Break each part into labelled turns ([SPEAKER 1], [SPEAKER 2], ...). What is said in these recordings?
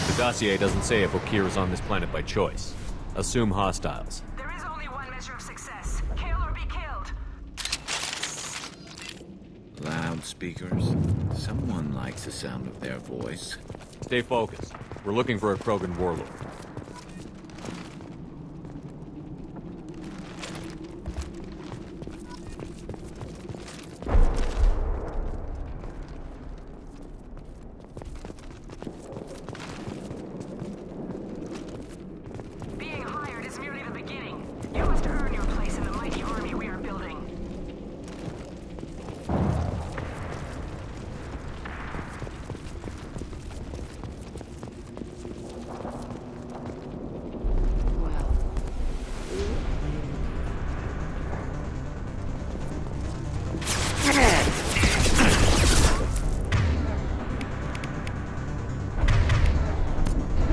[SPEAKER 1] The dossier doesn't say if Okir is on this planet by choice. Assume hostiles.
[SPEAKER 2] There is only one measure of success. Kill or be killed.
[SPEAKER 3] Loudspeakers. Someone likes the sound of their voice.
[SPEAKER 1] Stay focused. We're looking for a Krogan warlord.
[SPEAKER 2] Being hired is merely the beginning. You must earn your place in the mighty army we are building.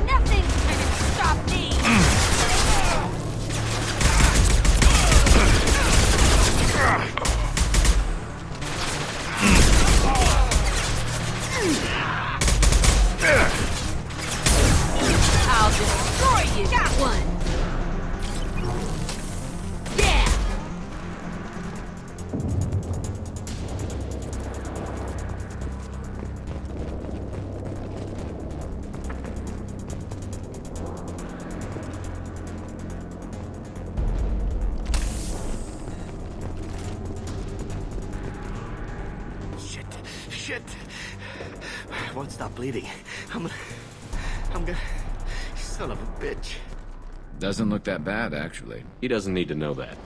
[SPEAKER 4] Nothing can stop me! I'll destroy you! Got one! Yeah!
[SPEAKER 5] Shit. I won't stop bleeding. I'm gonna... Son of a bitch.
[SPEAKER 3] Doesn't look that bad, actually.
[SPEAKER 1] He doesn't need to know that.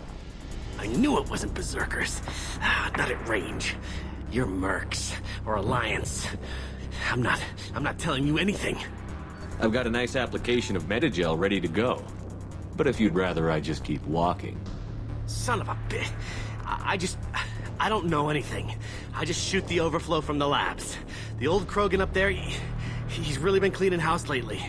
[SPEAKER 5] I knew it wasn't berserkers. Not at range. You're mercs. Or Alliance. I'm not telling you anything.
[SPEAKER 1] I've got a nice application of Metagel ready to go. But if you'd rather I just keep walking.
[SPEAKER 5] Son of a bitch. I don't know anything. I just shoot the overflow from the labs. The old Krogan up there, he's really been cleaning house lately.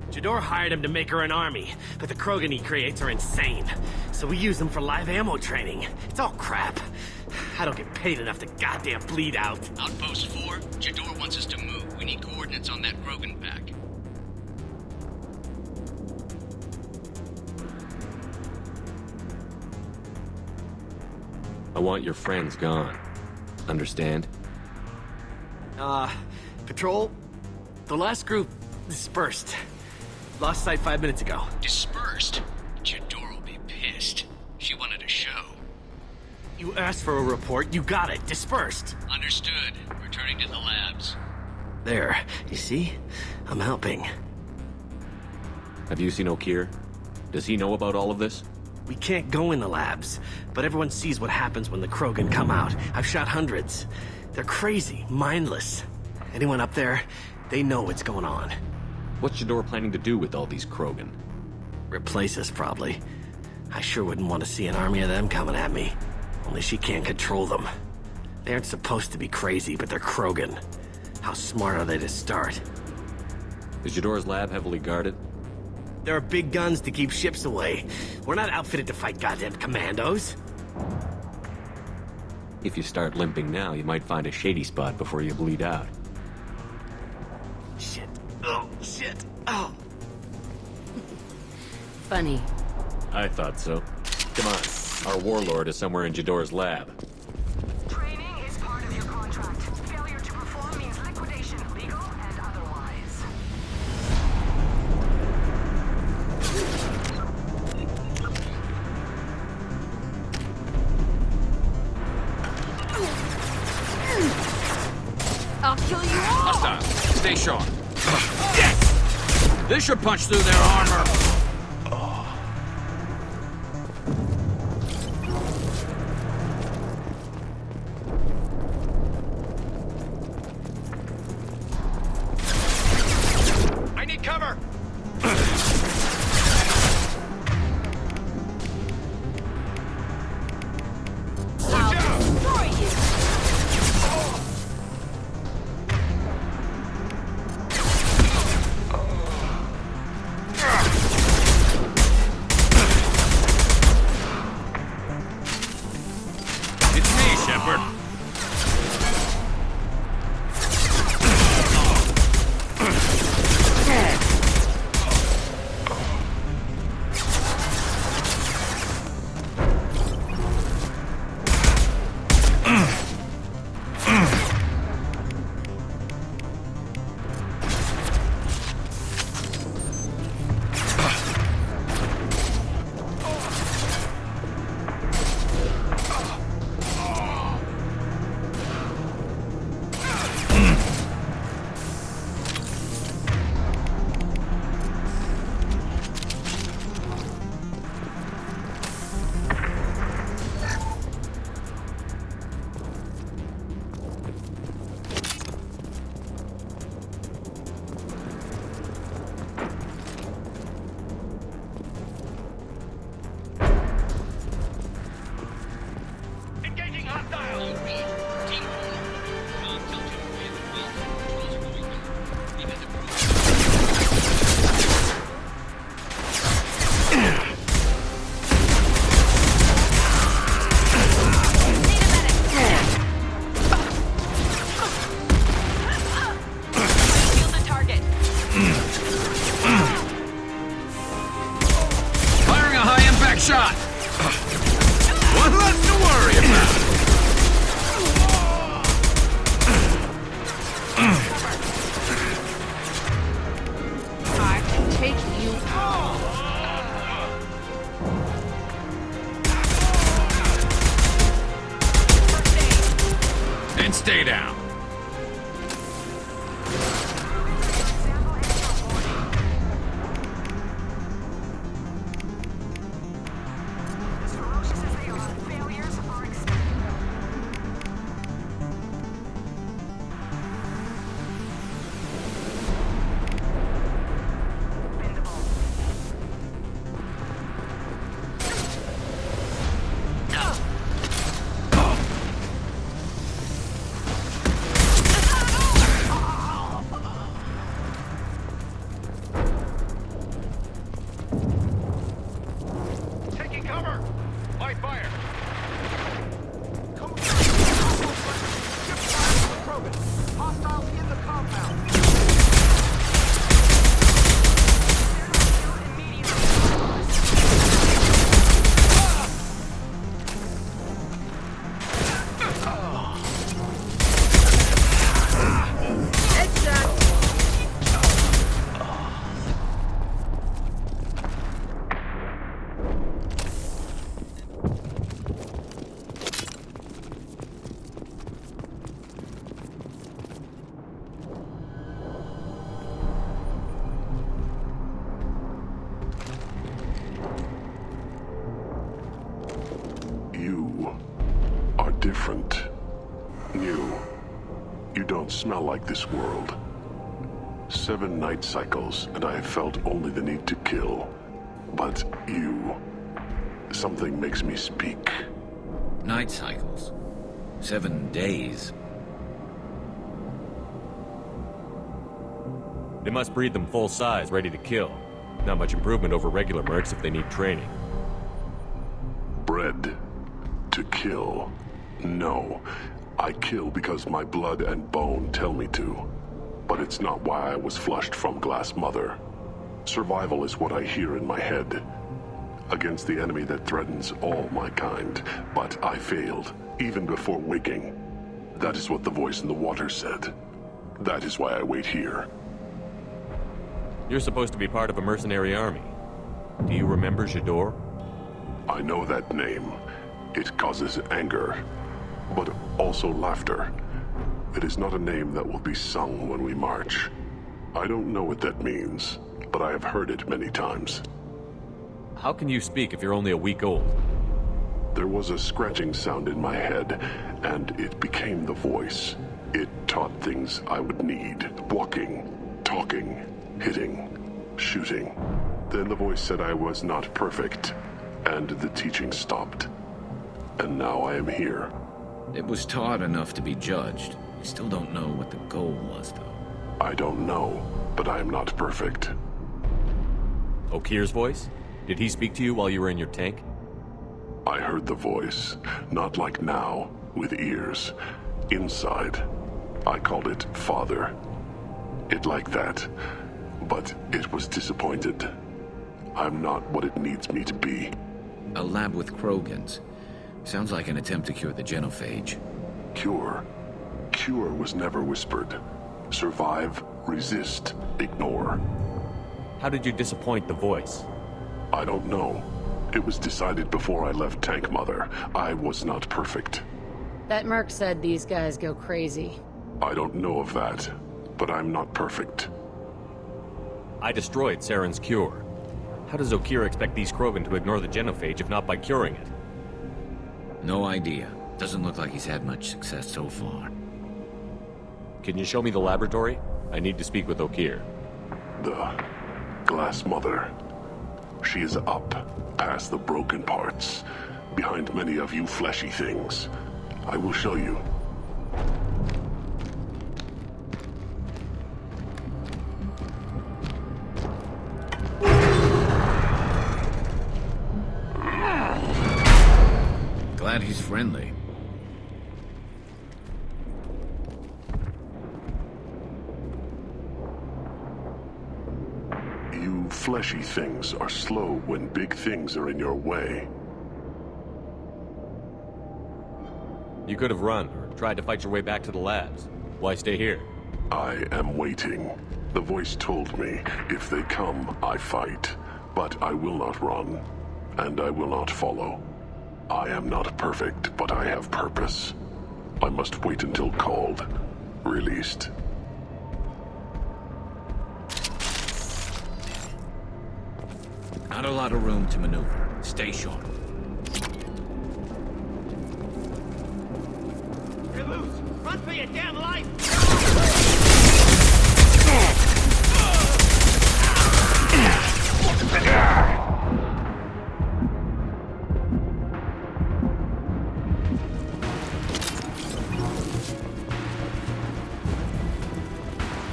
[SPEAKER 5] Jador hired him to make her an army, but the Krogan he creates are insane. So we use them for live ammo training. It's all crap. I don't get paid enough to goddamn bleed out.
[SPEAKER 6] Outpost 4, Jador wants us to move. We need coordinates on that Krogan pack.
[SPEAKER 1] I want your friends gone. Understand?
[SPEAKER 5] Patrol, the last group dispersed. Lost sight 5 minutes ago.
[SPEAKER 6] Dispersed? Jador will be pissed. She wanted a show.
[SPEAKER 5] You asked for a report, you got it. Dispersed.
[SPEAKER 6] Understood. Returning to the labs.
[SPEAKER 5] There, you see? I'm helping.
[SPEAKER 1] Have you seen Okir? Does he know about all of this?
[SPEAKER 5] We can't go in the labs, but everyone sees what happens when the Krogan come out. I've shot hundreds. They're crazy, mindless. Anyone up there, they know what's going on.
[SPEAKER 1] What's Jador planning to do with all these Krogan?
[SPEAKER 5] Replace us, probably. I sure wouldn't want to see an army of them coming at me. Only she can't control them. They aren't supposed to be crazy, but they're Krogan. How smart are they to start?
[SPEAKER 1] Is Jador's lab heavily guarded?
[SPEAKER 5] There are big guns to keep ships away. We're not outfitted to fight goddamn commandos.
[SPEAKER 1] If you start limping now, you might find a shady spot before you bleed out.
[SPEAKER 5] Shit. Oh, shit. Oh.
[SPEAKER 4] Funny.
[SPEAKER 1] I thought so. Come on. Our warlord is somewhere in Jador's lab.
[SPEAKER 2] Training is part of your contract. Failure to perform means liquidation, legal and otherwise.
[SPEAKER 4] I'll kill you all!
[SPEAKER 6] Hostile. Stay sharp. Yes! This should punch through their armor. I need cover.
[SPEAKER 4] I'll destroy you!
[SPEAKER 6] It's me, Shepard. Engaging hostile.
[SPEAKER 2] Shield the target.
[SPEAKER 6] Firing a high-impact shot. One less to worry about.
[SPEAKER 4] I can take you all!
[SPEAKER 6] And stay down.
[SPEAKER 2] As ferocious as they are, failures are expendable.
[SPEAKER 6] Taking cover. My fire.
[SPEAKER 5] Hostiles in the compound.
[SPEAKER 7] You are different. New. You don't smell like this world. 7 night cycles, and I have felt only the need to kill. But you... something makes me speak.
[SPEAKER 3] Night cycles. 7 days.
[SPEAKER 1] They must breed them full size, ready to kill. Not much improvement over regular mercs if they need training.
[SPEAKER 7] Bred to kill. No. I kill because my blood and bone tell me to. but it's not why I was flushed from Glass Mother. Survival is what I hear in my head. Against the enemy that threatens all my kind. But I failed, even before waking. That is what the voice in the water said. That is why I wait here.
[SPEAKER 1] You're supposed to be part of a mercenary army. Do you remember J'ador?
[SPEAKER 7] I know that name. It causes anger, but also laughter. It is not a name that will be sung when we march. I don't know what that means, but I have heard it many times.
[SPEAKER 1] How can you speak if you're only a week old?
[SPEAKER 7] There was a scratching sound in my head, and it became the voice. It taught things I would need. Walking, talking, hitting, shooting. Then the voice said I was not perfect, and the teaching stopped. And now I am here.
[SPEAKER 3] It was taught enough to be judged. We still don't know what the goal was, though.
[SPEAKER 7] I don't know, but I am not perfect.
[SPEAKER 1] Okir's voice? Did he speak to you while you were in your tank?
[SPEAKER 7] I heard the voice, not like now, with ears. Inside. I called it Father. It like that, but it was disappointed. I'm not what it needs me to be.
[SPEAKER 3] A lab with Krogans. Sounds like an attempt to cure the genophage.
[SPEAKER 7] Cure. Cure was never whispered. Survive, resist, ignore.
[SPEAKER 1] How did you disappoint the voice?
[SPEAKER 7] I don't know. It was decided before I left Tank Mother. I was not perfect.
[SPEAKER 8] That merc said these guys go crazy.
[SPEAKER 7] I don't know of that, but I'm not perfect.
[SPEAKER 1] I destroyed Saren's cure. How does Okir expect these Krogan to ignore the genophage if not by curing it?
[SPEAKER 3] No idea. Doesn't look like he's had much success so far.
[SPEAKER 1] Can you show me the laboratory? I need to speak with Okir.
[SPEAKER 7] The Glass Mother. She is up, past the broken parts, behind many of you fleshy things. I will show you.
[SPEAKER 3] Glad he's friendly.
[SPEAKER 7] You fleshy things are slow when big things are in your way.
[SPEAKER 1] You could have run, or tried to fight your way back to the labs. Why stay here?
[SPEAKER 7] I am waiting. The voice told me, if they come, I fight. But I will not run, and I will not follow. I am not perfect, but I have purpose. I must wait until called, released.
[SPEAKER 3] Not a lot of room to maneuver. Stay sharp.
[SPEAKER 5] You're loose! Run for your damn life!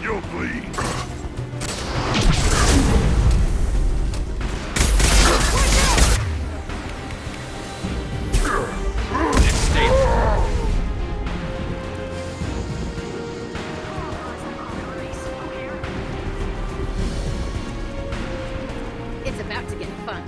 [SPEAKER 7] You'll bleed.
[SPEAKER 8] It's about to get fun.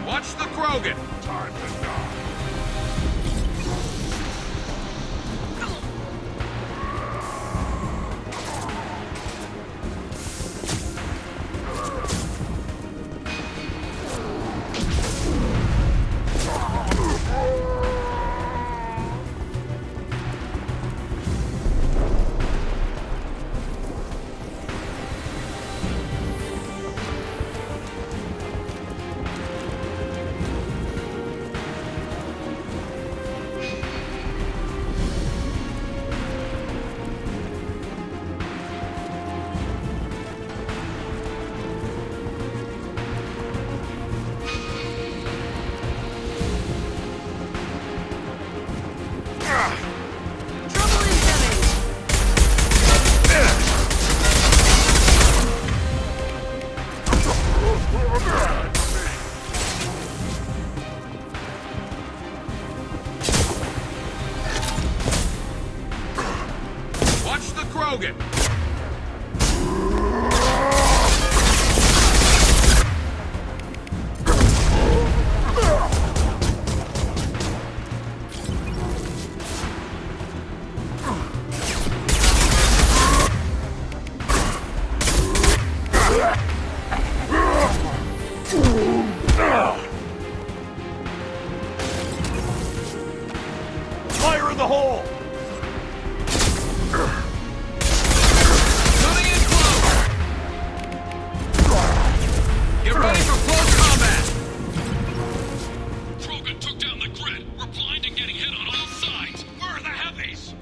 [SPEAKER 6] Watch the Krogan!
[SPEAKER 7] Time to die.
[SPEAKER 9] Watch the Krogan! Fire in the hole! Coming in close! Get ready for close combat!
[SPEAKER 6] Krogan took down the grid. We're blind and getting hit on all sides. Where are the heavies?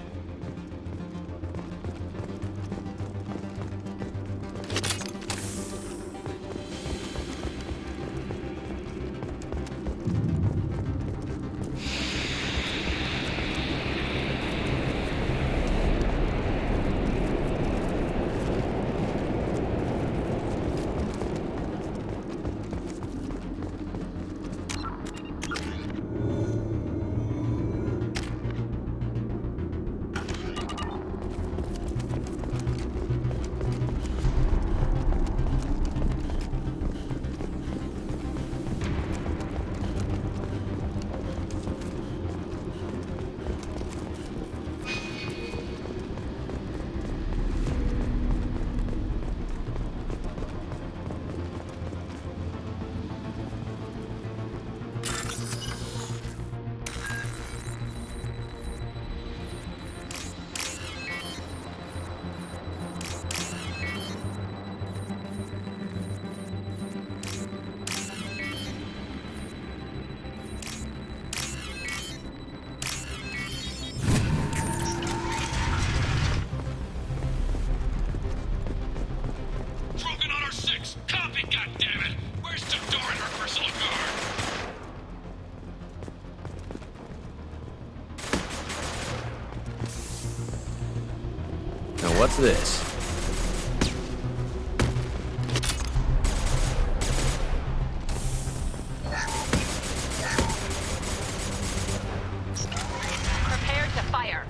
[SPEAKER 6] Krogan on our 6! Copy, goddammit! Where's Tador and her personal guard?
[SPEAKER 1] Now what's this?
[SPEAKER 2] Prepare to fire.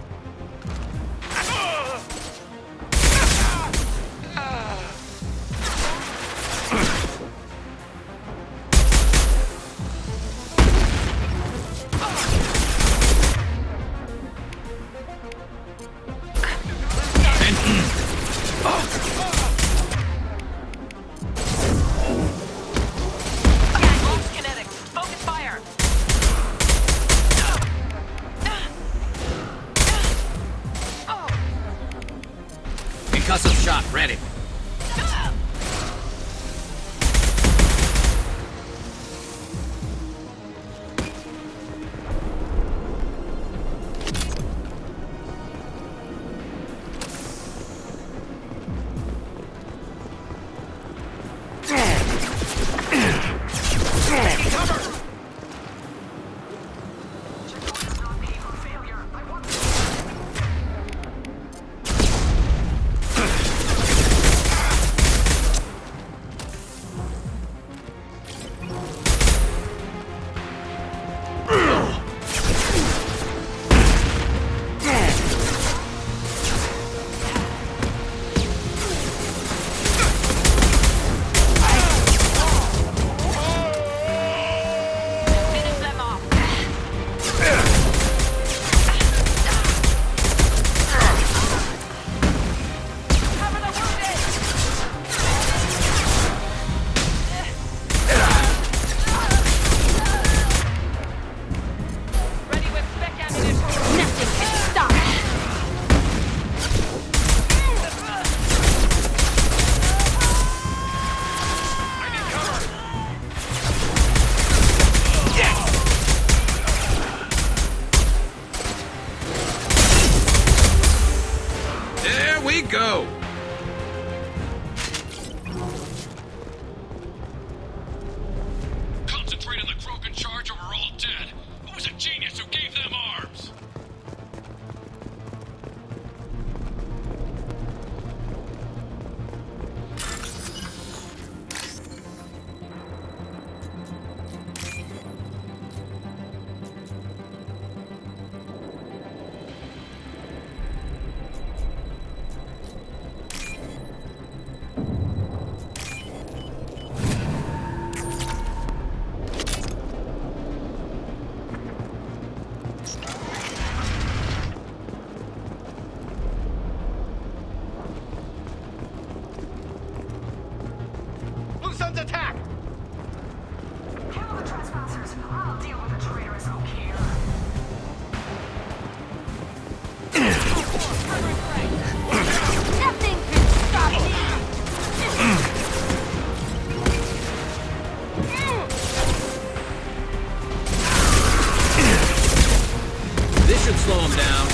[SPEAKER 9] slow him down.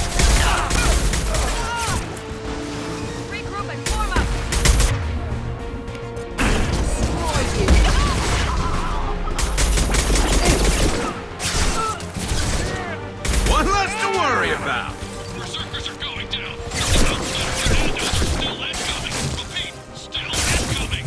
[SPEAKER 4] Regroup and form up.
[SPEAKER 9] One less to worry about.
[SPEAKER 6] Berserkers are going down. Still incoming. Repeat, still incoming.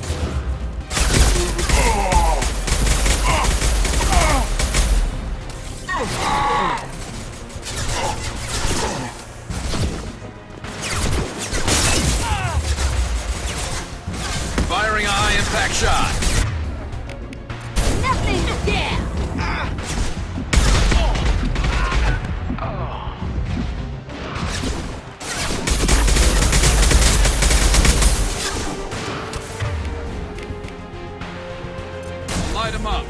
[SPEAKER 9] Firing a high-impact shot.
[SPEAKER 8] Nothing to dare!
[SPEAKER 9] Light him up.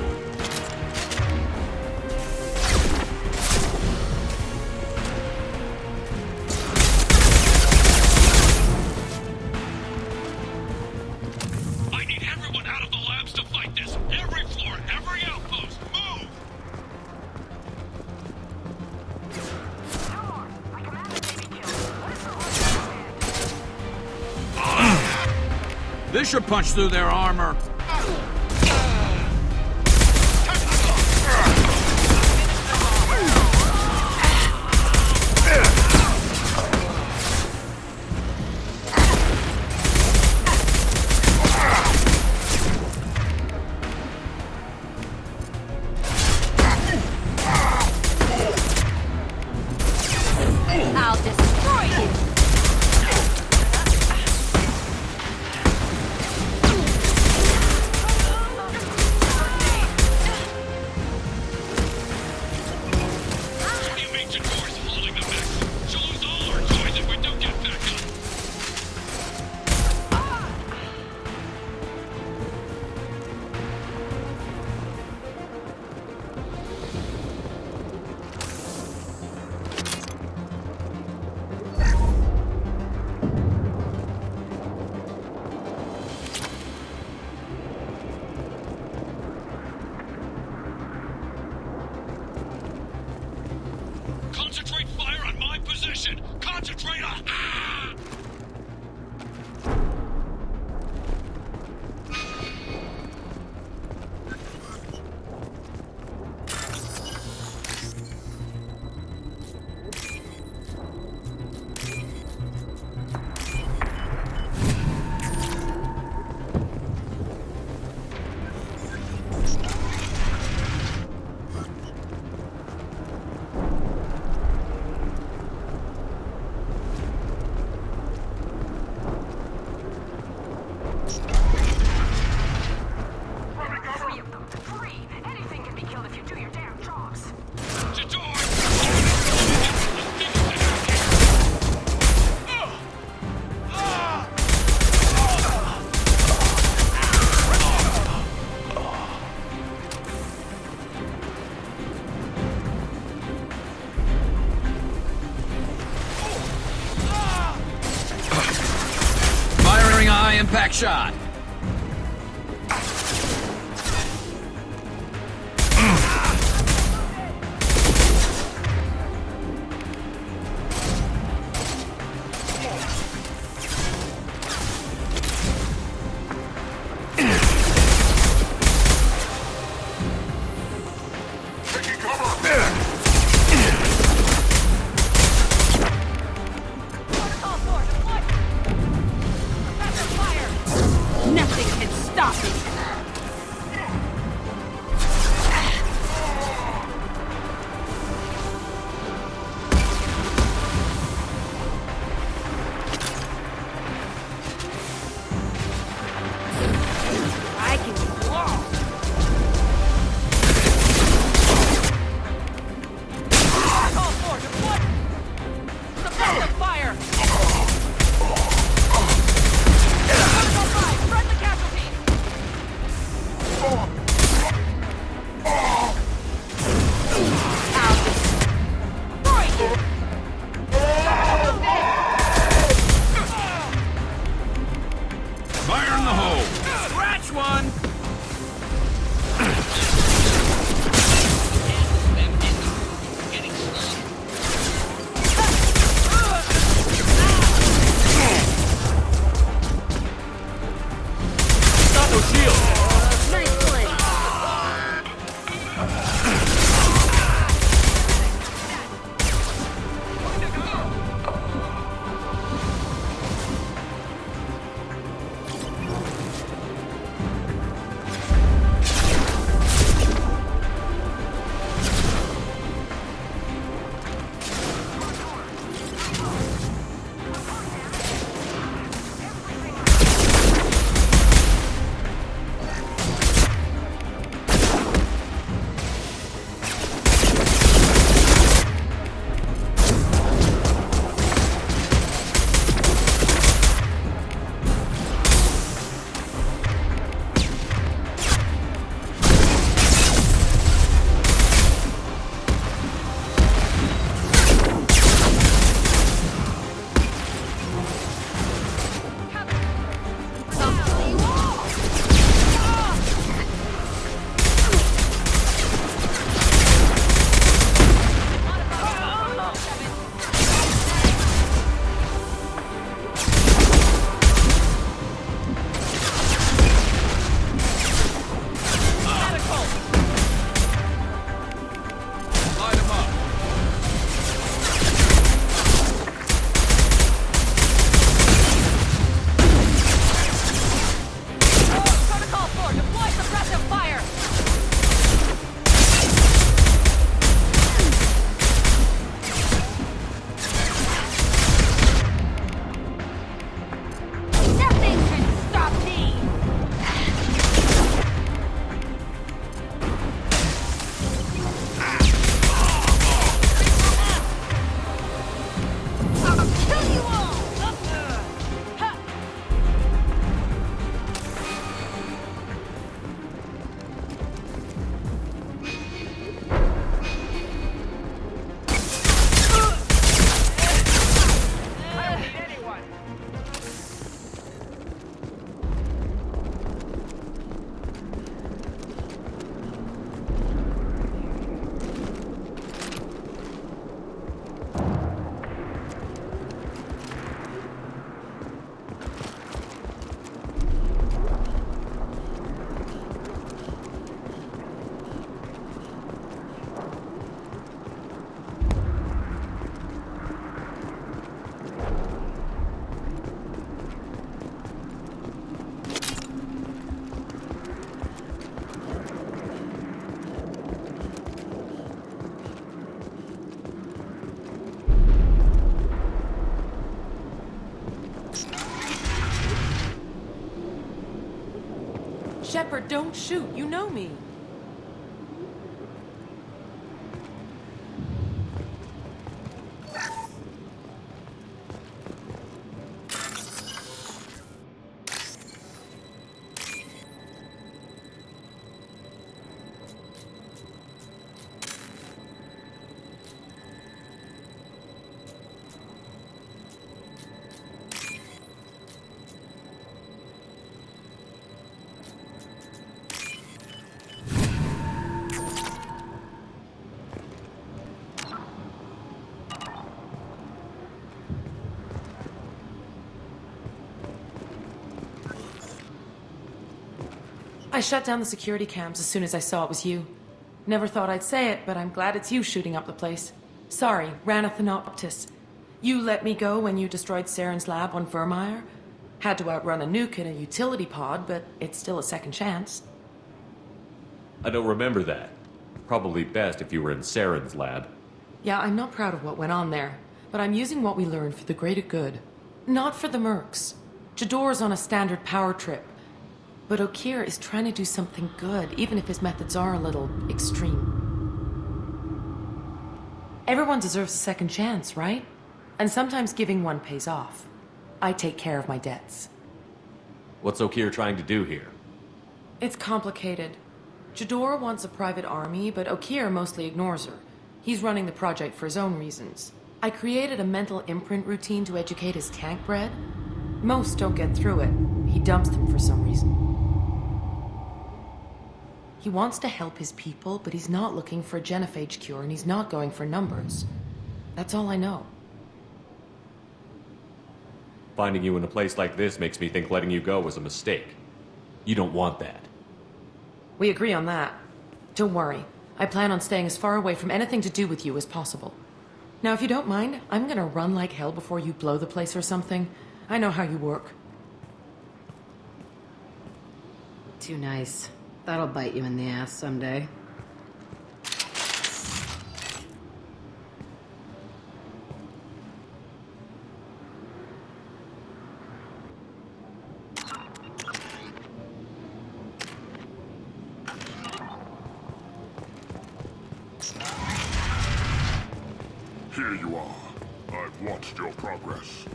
[SPEAKER 6] I need everyone out of the labs to fight this. Every floor, every outpost, move!
[SPEAKER 2] No more. My commander may be killed. What is the order?
[SPEAKER 9] This should punch through their armor.
[SPEAKER 8] I'll destroy you!
[SPEAKER 6] New ancient force holding the mech. She'll lose all our toys if we don't get back up. Concentrate fire on my position! Concentrate on... Ah!
[SPEAKER 2] Three of them. Three. Anything can be killed if you do your damn jobs.
[SPEAKER 9] Firing a high-impact shot.
[SPEAKER 4] Protocol 4 deployed. Protective fire.
[SPEAKER 10] Shepard, don't shoot. You know me. I shut down the security cams as soon as I saw it was you. Never thought I'd say it, but I'm glad it's you shooting up the place. Sorry, Ranathanoptis. You let me go when you destroyed Saren's lab on Vermeer. Had to outrun a nuke in a utility pod, but it's still a second chance.
[SPEAKER 1] I don't remember that. Probably best if you were in Saren's lab.
[SPEAKER 10] Yeah, I'm not proud of what went on there, but I'm using what we learned for the greater good. Not for the mercs. Jador's on a standard power trip. But Okir is trying to do something good, even if his methods are a little extreme. Everyone deserves a second chance, right? And sometimes giving one pays off. I take care of my debts.
[SPEAKER 1] What's Okir trying to do here?
[SPEAKER 10] It's complicated. Jador wants a private army, but Okir mostly ignores her. He's running the project for his own reasons. I created a mental imprint routine to educate his tank bred. Most don't get through it. He dumps them for some reason. He wants to help his people, but he's not looking for a genophage cure, and he's not going for numbers. That's all I know.
[SPEAKER 1] Finding you in a place like this makes me think letting you go was a mistake. You don't want that.
[SPEAKER 10] We agree on that. Don't worry. I plan on staying as far away from anything to do with you as possible. Now, if you don't mind, I'm gonna run like hell before you blow the place or something. I know how you work.
[SPEAKER 11] Too nice. That'll bite you in the ass someday.
[SPEAKER 7] Here you are. I've watched your progress.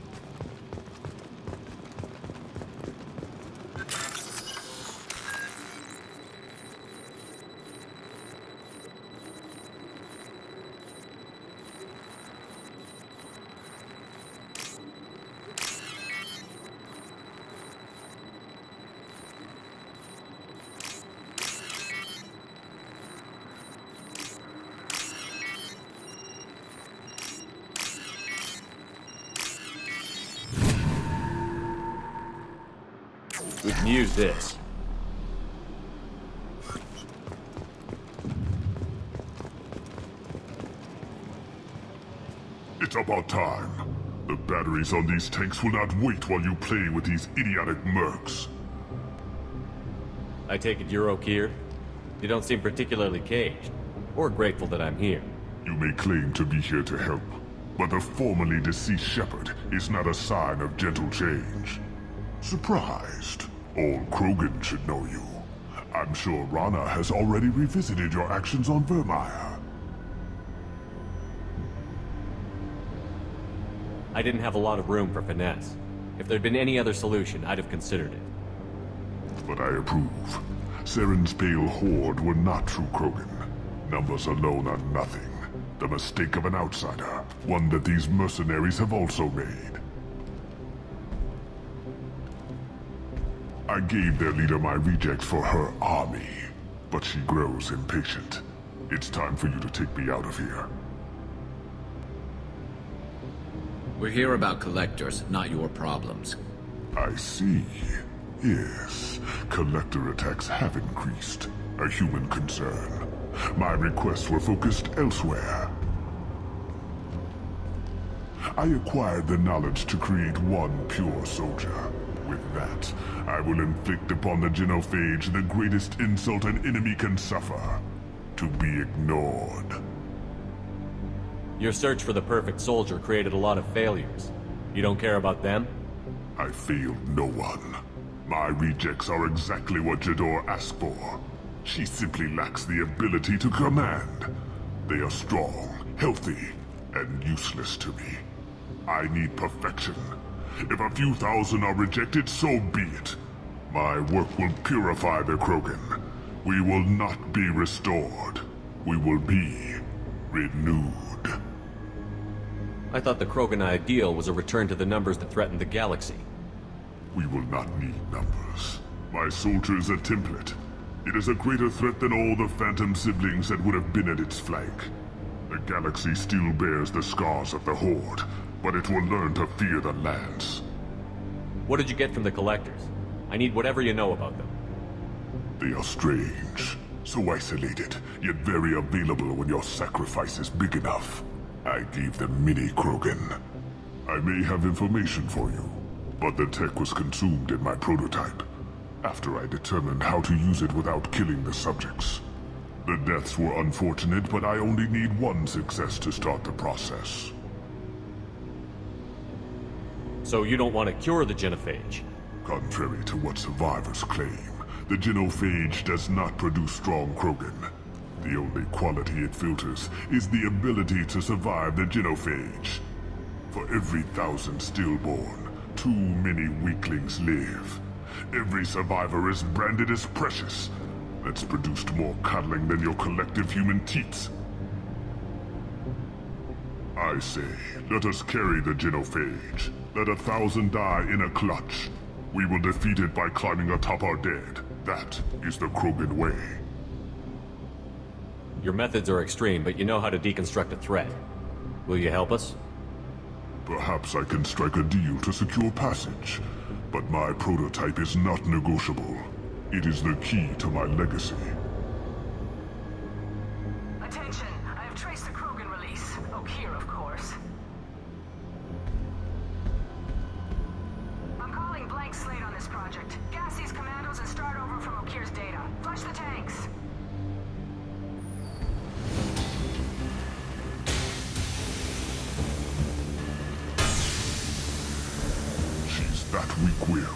[SPEAKER 1] We can use this.
[SPEAKER 7] It's about time. The batteries on these tanks will not wait while you play with these idiotic mercs.
[SPEAKER 1] I take it you're Okir? You don't seem particularly caged, or grateful that I'm here.
[SPEAKER 7] You may claim to be here to help, but the formerly deceased Shepard is not a sign of gentle change. Surprised? Old Krogan should know you. I'm sure Rana has already revisited your actions on Vermeer.
[SPEAKER 1] I didn't have a lot of room for finesse. If there'd been any other solution, I'd have considered it.
[SPEAKER 7] But I approve. Saren's pale horde were not true Krogan. Numbers alone are nothing. The mistake of an outsider, one that these mercenaries have also made. I gave their leader my rejects for her army, but she grows impatient. It's time for you to take me out of here.
[SPEAKER 3] We're here about collectors, not your problems.
[SPEAKER 7] I see. Yes, collector attacks have increased. A human concern. My requests were focused elsewhere. I acquired the knowledge to create one pure soldier. With that, I will inflict upon the genophage the greatest insult an enemy can suffer. To be ignored.
[SPEAKER 1] Your search for the perfect soldier created a lot of failures. You don't care about them?
[SPEAKER 7] I failed no one. My rejects are exactly what Jador asked for. She simply lacks the ability to command. They are strong, healthy, and useless to me. I need perfection. If a few thousand are rejected, so be it. My work will purify the Krogan. We will not be restored. We will be renewed.
[SPEAKER 1] I thought the Krogan ideal was a return to the numbers that threatened the galaxy.
[SPEAKER 7] We will not need numbers. My soldier is a template. It is a greater threat than all the Phantom siblings that would have been at its flank. The galaxy still bears the scars of the Horde, but it will learn to fear the Lance.
[SPEAKER 1] What did you get from the Collectors? I need whatever you know about them.
[SPEAKER 7] They are strange, so isolated, yet very available when your sacrifice is big enough. I gave them mini Krogan. I may have information for you, but the tech was consumed in my prototype, after I determined how to use it without killing the subjects. The deaths were unfortunate, but I only need one success to start the process.
[SPEAKER 1] So you don't want to cure the genophage?
[SPEAKER 7] Contrary to what survivors claim, the genophage does not produce strong Krogan. The only quality it filters is the ability to survive the genophage. For every 1,000 stillborn, too many weaklings live. Every survivor is branded as precious. That's produced more coddling than your collective human teats. I say, let us carry the genophage. Let 1,000 die in a clutch. We will defeat it by climbing atop our dead. That is the Krogan way.
[SPEAKER 1] Your methods are extreme, but you know how to deconstruct a threat. Will you help us?
[SPEAKER 7] Perhaps I can strike a deal to secure passage, but my prototype is not negotiable. It is the key to my legacy.
[SPEAKER 2] Attention, I have traced the Krogan release. Okeer, of course. I'm calling blank slate on this project. Gas these commandos and start over from Okeer's data. Flush the tanks.
[SPEAKER 7] She's that weak-willed.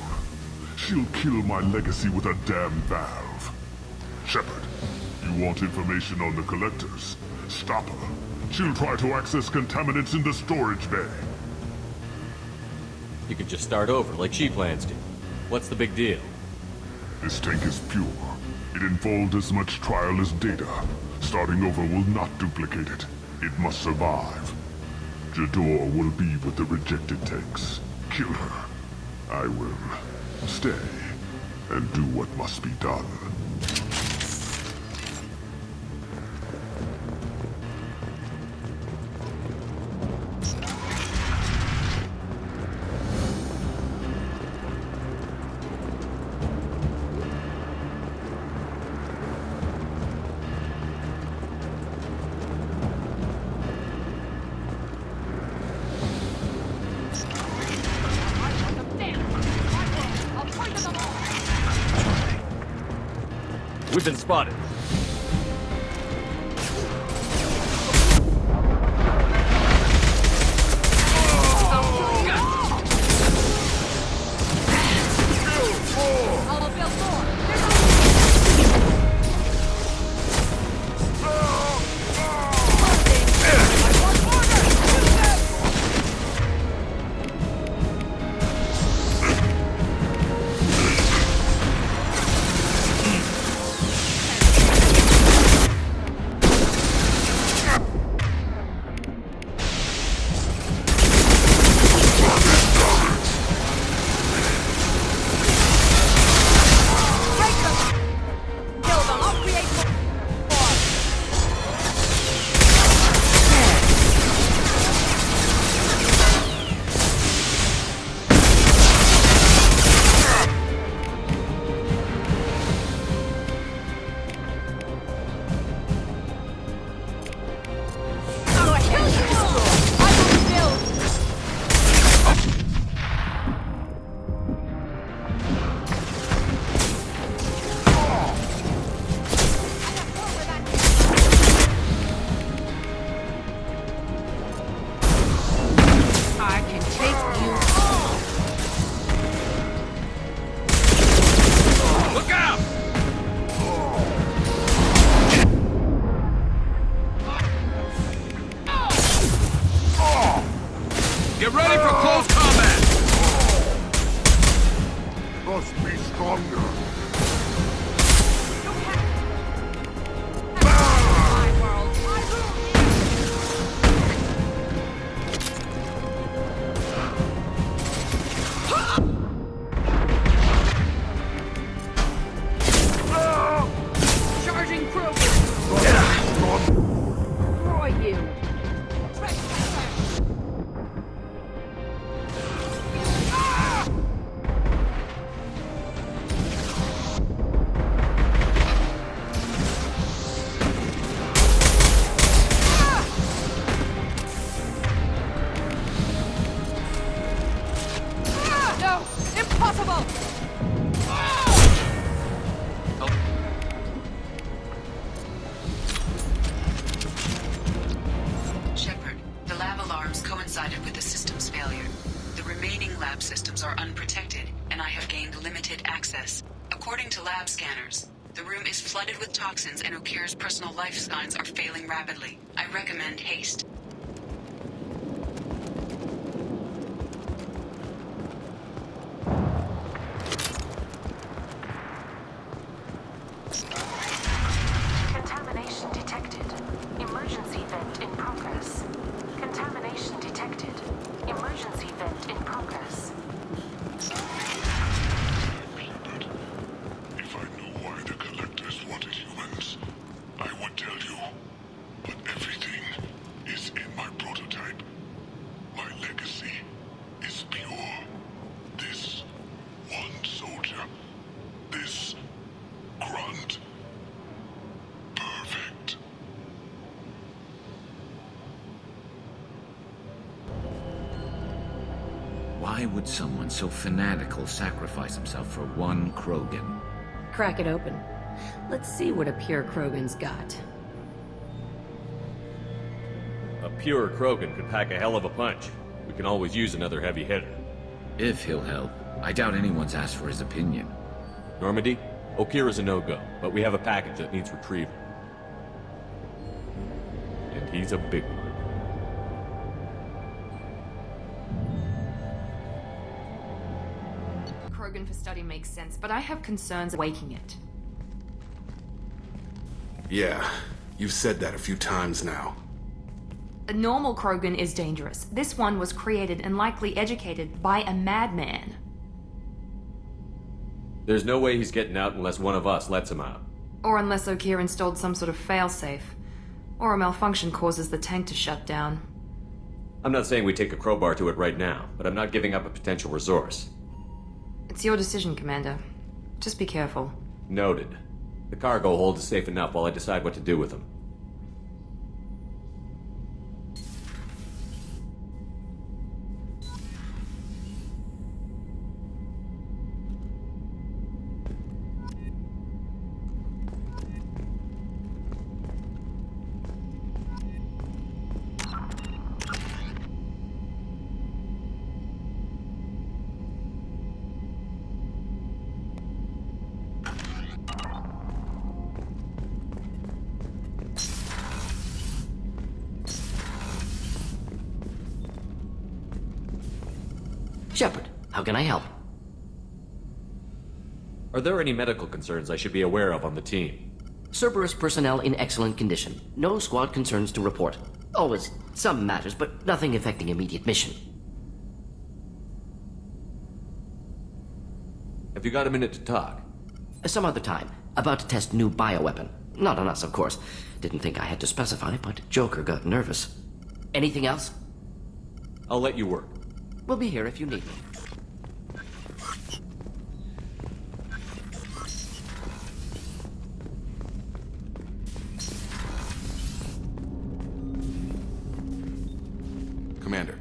[SPEAKER 7] She'll kill my legacy with a damn valve. Shepard, you want information on the Collectors? Stop her. She'll try to access contaminants in the storage bay.
[SPEAKER 1] You could just start over, like she plans to. What's the big deal?
[SPEAKER 7] This tank is pure. It involved as much trial as data. Starting over will not duplicate it. It must survive. Jador will be with the rejected tanks. Kill her. I will stay and do what must be done.
[SPEAKER 1] We've been spotted.
[SPEAKER 12] subsystems are unprotected, and I have gained limited access. According to lab scanners, the room is flooded with toxins and Okira's personal life signs are failing rapidly. I recommend haste.
[SPEAKER 2] Contamination detected. Emergency vent in progress. Contamination detected. Emergency vent in progress.
[SPEAKER 7] If I knew why the collectors wanted humans, I would tell you. But everything is in my prototype. My legacy is pure. This one soldier. This grunt. Perfect.
[SPEAKER 3] Why would someone so fanatical sacrifice himself for one Krogan?
[SPEAKER 11] Crack it open. Let's see what a pure Krogan's got.
[SPEAKER 1] A pure Krogan could pack a hell of a punch. We can always use another heavy hitter.
[SPEAKER 3] If he'll help. I doubt anyone's asked for his opinion.
[SPEAKER 1] Normandy, Okira's a no-go, but we have a package that needs retrieval. And he's a big one.
[SPEAKER 4] Krogan for study makes sense, but I have concerns waking it.
[SPEAKER 13] Yeah, you've said that a few times now.
[SPEAKER 4] A normal Krogan is dangerous. This one was created and likely educated by a madman.
[SPEAKER 1] There's no way he's getting out unless one of us lets him out.
[SPEAKER 4] Or unless Okira installed some sort of failsafe. Or a malfunction causes the tank to shut down.
[SPEAKER 1] I'm not saying we take a crowbar to it right now, but I'm not giving up a potential resource.
[SPEAKER 4] It's your decision, Commander. Just be careful.
[SPEAKER 1] Noted. The cargo hold is safe enough while I decide what to do with them.
[SPEAKER 14] Shepard, how can I help?
[SPEAKER 1] Are there any medical concerns I should be aware of on the team?
[SPEAKER 14] Cerberus personnel in excellent condition. No squad concerns to report. Always some matters, but nothing affecting immediate mission.
[SPEAKER 1] Have you got a minute to talk?
[SPEAKER 14] Some other time. About to test new bioweapon. Not on us, of course. Didn't think I had to specify, but Joker got nervous. Anything else?
[SPEAKER 1] I'll let you work.
[SPEAKER 14] We'll be here if you need me.
[SPEAKER 13] Commander,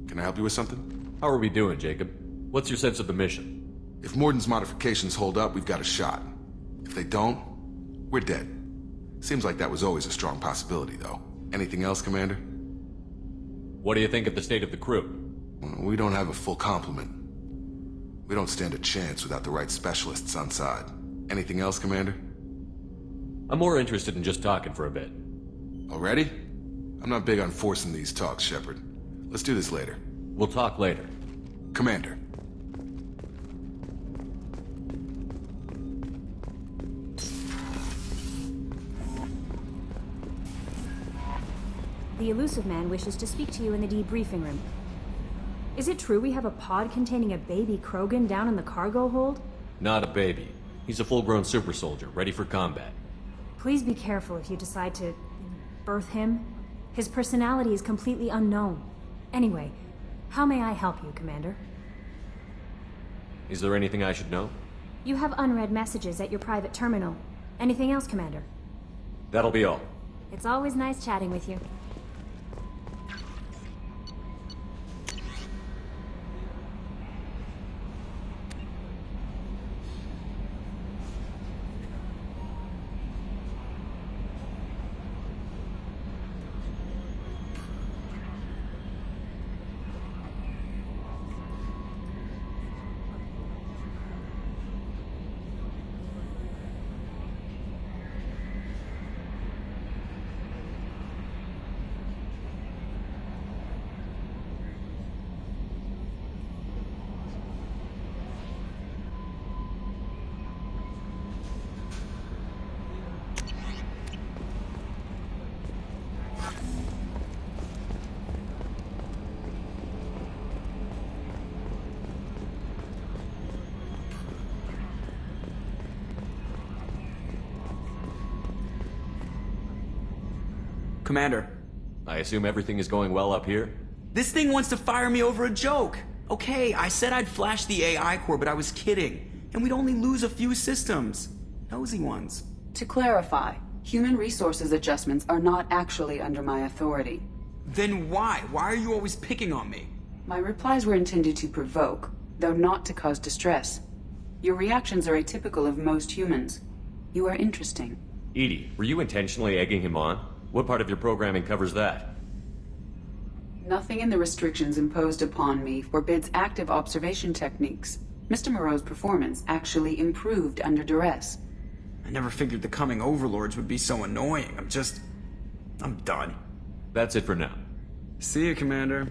[SPEAKER 13] can I help you with something?
[SPEAKER 1] How are we doing, Jacob? What's your sense of the mission?
[SPEAKER 13] If Morden's modifications hold up, we've got a shot. If they don't, we're dead. Seems like that was always a strong possibility, though. Anything else, Commander?
[SPEAKER 1] What do you think of the state of the crew?
[SPEAKER 13] We don't have a full complement. We don't stand a chance without the right specialists on side. Anything else, Commander?
[SPEAKER 1] I'm more interested in just talking for a bit.
[SPEAKER 13] Already? I'm not big on forcing these talks, Shepard. Let's do this later.
[SPEAKER 1] We'll talk later.
[SPEAKER 13] Commander.
[SPEAKER 15] The elusive man wishes to speak to you in the debriefing room. Is it true we have a pod containing a baby Krogan down in the cargo hold?
[SPEAKER 1] Not a baby. He's a full-grown super soldier, ready for combat.
[SPEAKER 15] Please be careful if you decide to birth him. His personality is completely unknown. Anyway, how may I help you, Commander?
[SPEAKER 1] Is there anything I should know?
[SPEAKER 15] You have unread messages at your private terminal. Anything else, Commander?
[SPEAKER 1] That'll be all.
[SPEAKER 15] It's always nice chatting with you.
[SPEAKER 16] Commander.
[SPEAKER 1] I assume everything is going well up here?
[SPEAKER 16] This thing wants to fire me over a joke. Okay, I said I'd flash the AI core, but I was kidding. And we'd only lose a few systems. Nosy ones.
[SPEAKER 12] To clarify, human resources adjustments are not actually under my authority.
[SPEAKER 16] Then why? Why are you always picking on me?
[SPEAKER 12] My replies were intended to provoke, though not to cause distress. Your reactions are atypical of most humans. You are interesting.
[SPEAKER 1] Edie, were you intentionally egging him on? What part of your programming covers that?
[SPEAKER 12] Nothing in the restrictions imposed upon me forbids active observation techniques. Mr. Moreau's performance actually improved under duress.
[SPEAKER 16] I never figured the coming overlords would be so annoying. I'm done.
[SPEAKER 1] That's it for now.
[SPEAKER 16] See you, Commander.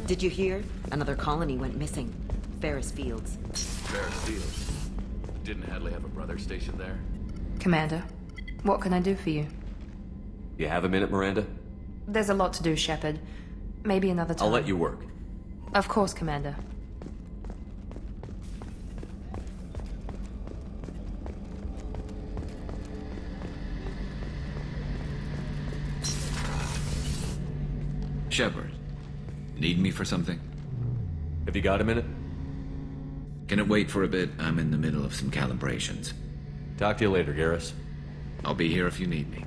[SPEAKER 17] Did you hear? Another colony went missing. Ferris Fields.
[SPEAKER 18] Ferris Fields? Didn't Hadley have a brother stationed there?
[SPEAKER 4] Commander, what can I do for you?
[SPEAKER 1] You have a minute, Miranda?
[SPEAKER 4] There's a lot to do, Shepard. Maybe another time.
[SPEAKER 1] I'll let you work.
[SPEAKER 4] Of course, Commander.
[SPEAKER 3] Shepard, need me for something?
[SPEAKER 1] Have you got a minute?
[SPEAKER 3] Can it wait for a bit? I'm in the middle of some calibrations.
[SPEAKER 1] Talk to you later, Garrus.
[SPEAKER 3] I'll be here if you need me.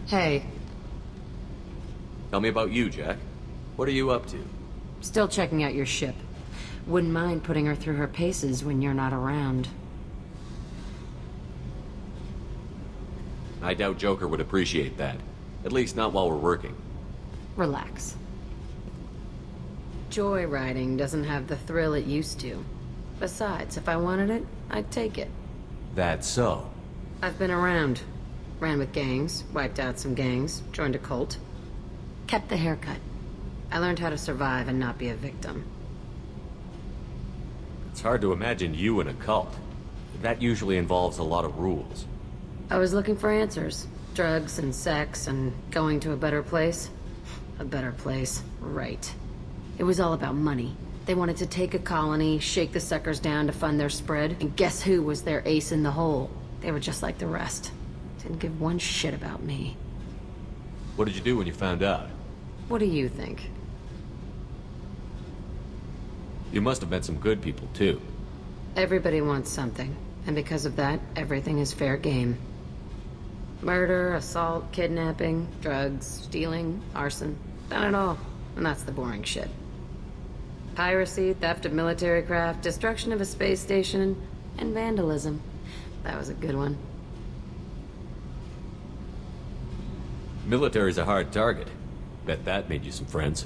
[SPEAKER 11] Hey.
[SPEAKER 1] Tell me about you, Jack. What are you up to?
[SPEAKER 11] Still checking out your ship. Wouldn't mind putting her through her paces when you're not around.
[SPEAKER 1] I doubt Joker would appreciate that. At least not while we're working.
[SPEAKER 11] Relax. Joyriding doesn't have the thrill it used to. Besides, if I wanted it, I'd take it.
[SPEAKER 1] That's so.
[SPEAKER 11] I've been around. Ran with gangs, wiped out some gangs, joined a cult. Kept the haircut. I learned how to survive and not be a victim.
[SPEAKER 1] It's hard to imagine you in a cult. That usually involves a lot of rules.
[SPEAKER 11] I was looking for answers. Drugs and sex and going to a better place. A better place, right. It was all about money. They wanted to take a colony, shake the suckers down to fund their spread, and guess who was their ace in the hole? They were just like the rest. Didn't give one shit about me.
[SPEAKER 1] What did you do when you found out?
[SPEAKER 11] What do you think?
[SPEAKER 1] You must have met some good people, too.
[SPEAKER 11] Everybody wants something, and because of that, everything is fair game. Murder, assault, kidnapping, drugs, stealing, arson. Done it all, and that's the boring shit. Piracy, theft of military craft, destruction of a space station, and vandalism. That was a good one.
[SPEAKER 1] Military's a hard target. Bet that made you some friends.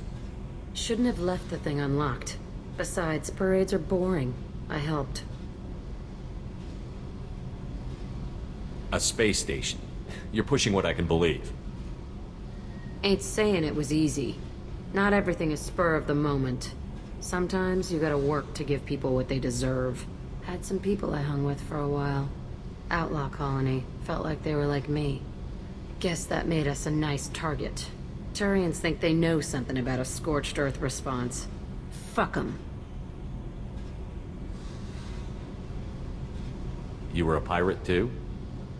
[SPEAKER 11] Shouldn't have left the thing unlocked. Besides, parades are boring. I helped.
[SPEAKER 1] A space station. You're pushing what I can believe.
[SPEAKER 11] Ain't saying it was easy. Not everything is spur of the moment. Sometimes you gotta work to give people what they deserve. Had some people I hung with for a while. Outlaw colony. Felt like they were like me. Guess that made us a nice target. Turians think they know something about a scorched earth response. Fuck 'em.
[SPEAKER 1] You were a pirate too?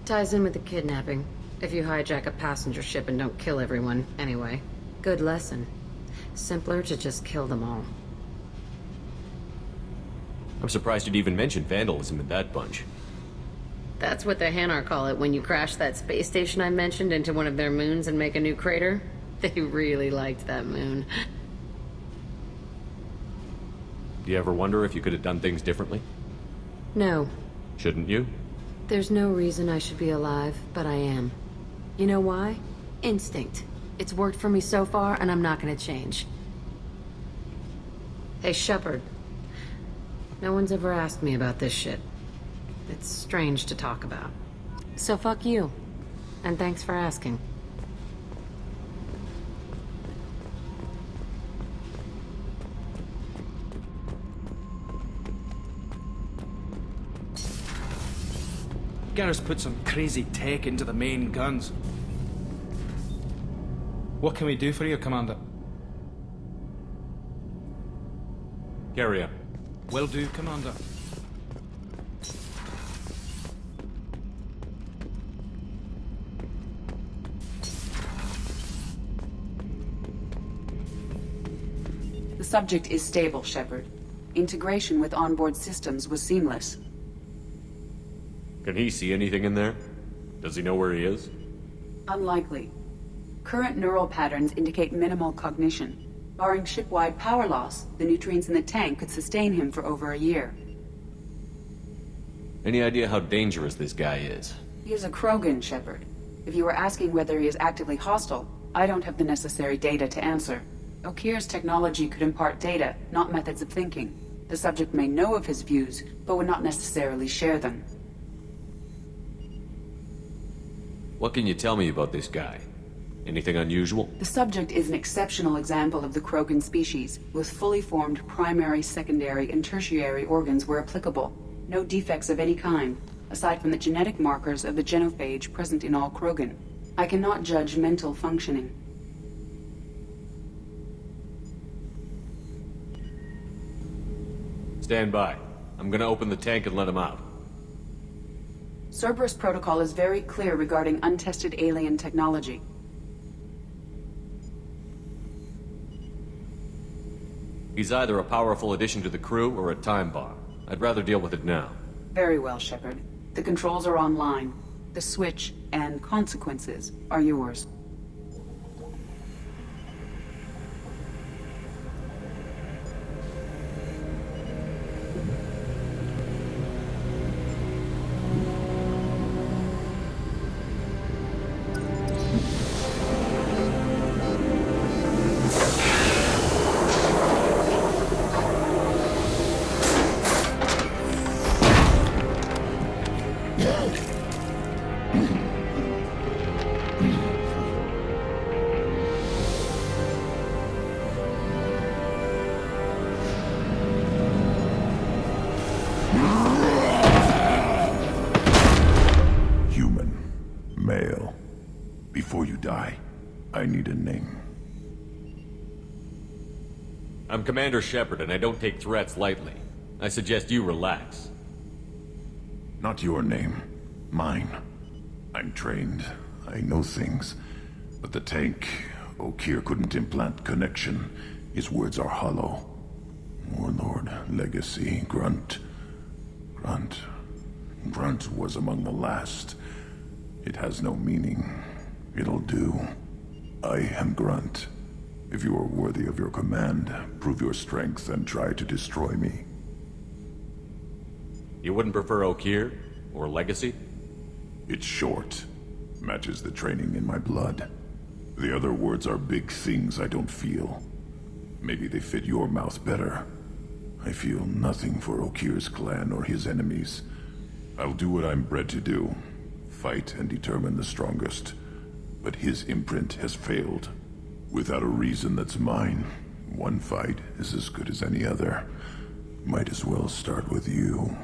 [SPEAKER 11] Ties in with the kidnapping. If you hijack a passenger ship and don't kill everyone, anyway. Good lesson. Simpler to just kill them all.
[SPEAKER 1] I'm surprised you'd even mention vandalism in that bunch.
[SPEAKER 11] That's what the Hanar call it when you crash that space station I mentioned into one of their moons and make a new crater. They really liked that moon.
[SPEAKER 1] Do you ever wonder if you could have done things differently?
[SPEAKER 11] No.
[SPEAKER 1] Shouldn't you?
[SPEAKER 11] There's no reason I should be alive, but I am. You know why? Instinct. It's worked for me so far, and I'm not gonna change. Hey, Shepard. No one's ever asked me about this shit. It's strange to talk about. So fuck you. And thanks for asking.
[SPEAKER 19] Garrus put some crazy tech into the main guns. What can we do for you, Commander?
[SPEAKER 1] Carry on.
[SPEAKER 19] Will do, Commander.
[SPEAKER 12] The subject is stable, Shepard. Integration with onboard systems was seamless.
[SPEAKER 1] Can he see anything in there? Does he know where he is?
[SPEAKER 12] Unlikely. Current neural patterns indicate minimal cognition. Barring ship-wide power loss, the nutrients in the tank could sustain him for over a year.
[SPEAKER 1] Any idea how dangerous this guy is?
[SPEAKER 12] He is a Krogan, Shepard. If you were asking whether he is actively hostile, I don't have the necessary data to answer. Okir's technology could impart data, not methods of thinking. The subject may know of his views, but would not necessarily share them.
[SPEAKER 1] What can you tell me about this guy? Anything unusual?
[SPEAKER 12] The subject is an exceptional example of the Krogan species, with fully formed primary, secondary, and tertiary organs where applicable. No defects of any kind, aside from the genetic markers of the genophage present in all Krogan. I cannot judge mental functioning.
[SPEAKER 1] Stand by. I'm gonna open the tank and let him out.
[SPEAKER 12] Cerberus protocol is very clear regarding untested alien technology.
[SPEAKER 1] He's either a powerful addition to the crew or a time bomb. I'd rather deal with it now.
[SPEAKER 12] Very well, Shepard. The controls are online. The switch and consequences are yours.
[SPEAKER 7] I need a name.
[SPEAKER 1] I'm Commander Shepard, and I don't take threats lightly. I suggest you relax.
[SPEAKER 7] Not your name. Mine. I'm trained. I know things. But the tank, Okir couldn't implant connection. His words are hollow. Warlord, Legacy, Grunt. Grunt was among the last. It has no meaning. It'll do. I am Grunt. If you are worthy of your command, prove your strength and try to destroy me.
[SPEAKER 1] You wouldn't prefer Okir? Or Legacy?
[SPEAKER 7] It's short. Matches the training in my blood. The other words are big things I don't feel. Maybe they fit your mouth better. I feel nothing for Okir's clan or his enemies. I'll do what I'm bred to do. Fight and determine the strongest. But his imprint has failed. Without a reason that's mine, one fight is as good as any other. Might as well start with you.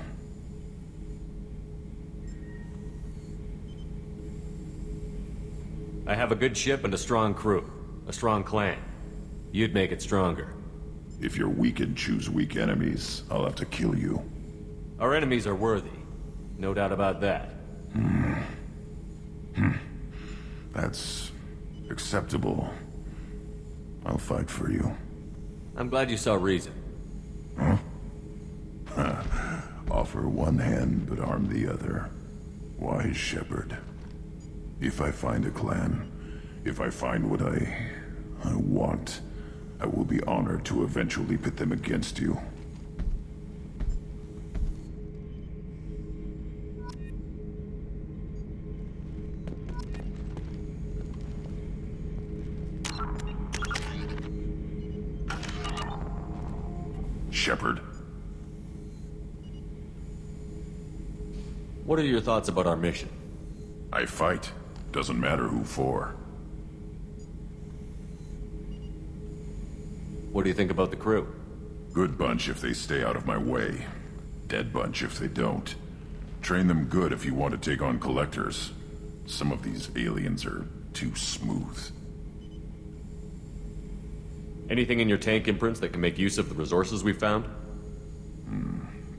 [SPEAKER 1] I have a good ship and a strong crew. A strong clan. You'd make it stronger.
[SPEAKER 20] If you're weak and choose weak enemies, I'll have to kill you.
[SPEAKER 1] Our enemies are worthy. No doubt about that.
[SPEAKER 20] That's acceptable. I'll fight for you.
[SPEAKER 1] I'm glad you saw reason.
[SPEAKER 20] Huh? Offer one hand, but arm the other. Wise shepherd. If I find a clan, if I find what I want, I will be honored to eventually pit them against you. Shepard.
[SPEAKER 1] What are your thoughts about our mission?
[SPEAKER 20] I fight. Doesn't matter who for.
[SPEAKER 1] What do you think about the crew?
[SPEAKER 20] Good bunch if they stay out of my way. Dead bunch if they don't. Train them good if you want to take on collectors. Some of these aliens are too smooth.
[SPEAKER 1] Anything in your tank imprints that can make use of the resources we found?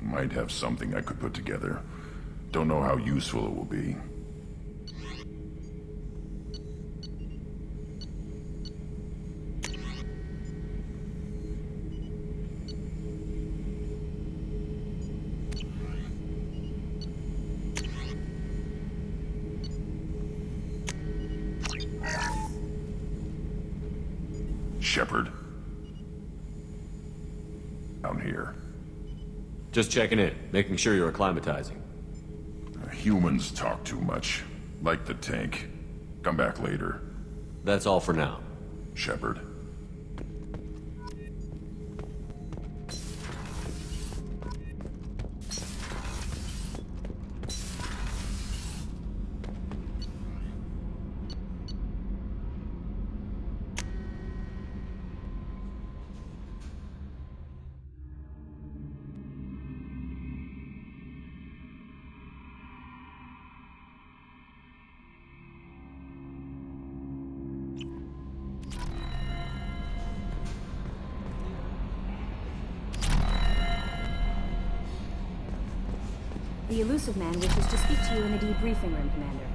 [SPEAKER 20] Might have something I could put together. Don't know how useful it will be. Shepard. Down here.
[SPEAKER 1] Just checking in, making sure you're acclimatizing.
[SPEAKER 20] Humans talk too much. Like the tank. Come back later.
[SPEAKER 1] That's all for now.
[SPEAKER 20] Shepard.
[SPEAKER 15] The elusive man wishes to speak to you in the debriefing room, Commander.